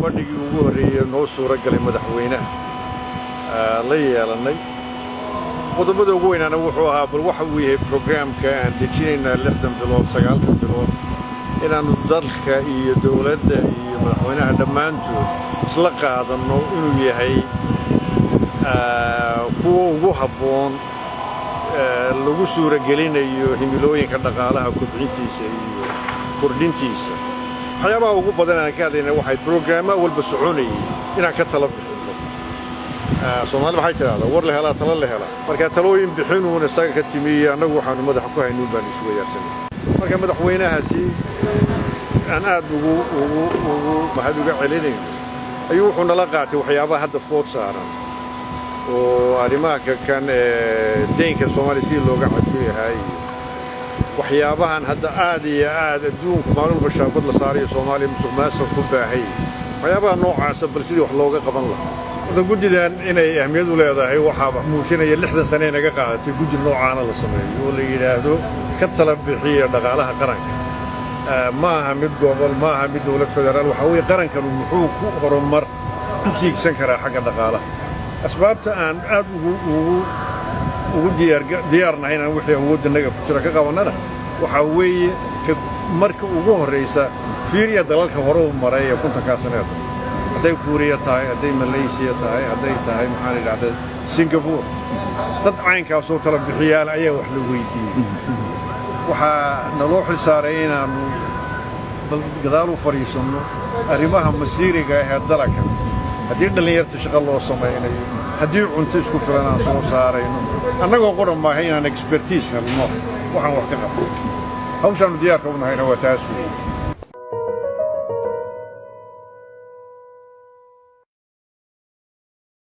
fadhigii ugu horreeyay noo suura galay madaxweynaha la yeelanay qodobada ugu weynaana wuxuu ahaa bal waxa uu yahay programka aan dejinaynaa 60 bilood 9 bilood inaanu dalka iyo dawladda iyo madaxweynaha dhammaantood isla qaadanno inuu yahay kuwa ugu habboon lagu suura gelinayo himilooyinka dhaqaalaha kobcintiisa iyo kordhintiisa waxyaabaha ugu badan aan ka hadlaynay waxay programma walba soconayay inaan ka tala bixino Soomaali waxay tiraahdaa war la helaa tala la helaa marka talooyin bixinuuna isaga ka timiyo annagu waxaanu madaxa ku haynuu baan isu wadaagsanay marka madaxweynahaasi aan aad ugu mahad uga celinayno ayuu wuxuu nala qaatay waxyaabaha hadda food saaran oo arrimaha kan deynka Soomaaliya si looga cadfiyahay waxyaabahan hadda aad iyo aad adduunka maalin bashaabad la saarayo Soomaaliya musuqmaasuq ku baahay waxyaabaha noocaas bal sidii wax looga qaban lahaa wada gudidan inay ahmiyad u leedahay waxa muujinaya 60 sano inaga qaadatay gudi noocaana la sameeyo oo la yiraahdo ka tala bixiya dhaqaalaha qaranka ma aha mid gobol ma aha mid dawlad federaal waxa weey qarankan wuxuu ku horumar ku tiigsan karaa xagga dhaqaalaha asbaabta aan aad ugu diyaarnahay inaan wixii awoodanaga ku jira ka qabanana waxa weeye marka ugu horeysa fiiriya dalalka hore u maray ee kuntanka sanaad haday Kuuriya tahay haday Malaysia tahay haday tahay maxaan idhaahdaa Singapore dad caynkaas oo tala bixiyaal ayaa wax la weydiiyay waxa naloo xilsaaray inaanu gadaal u fariisano arrimaha masiiriga ee dalka haddii dhalinyarta shaqo loo sameeynayo haddii cunto isku filan aan soo saarayno annagoo qoran maahay inaan expertise helno waxaan wax ka qabto hawshan diyaarka u nahayna waa taas weeye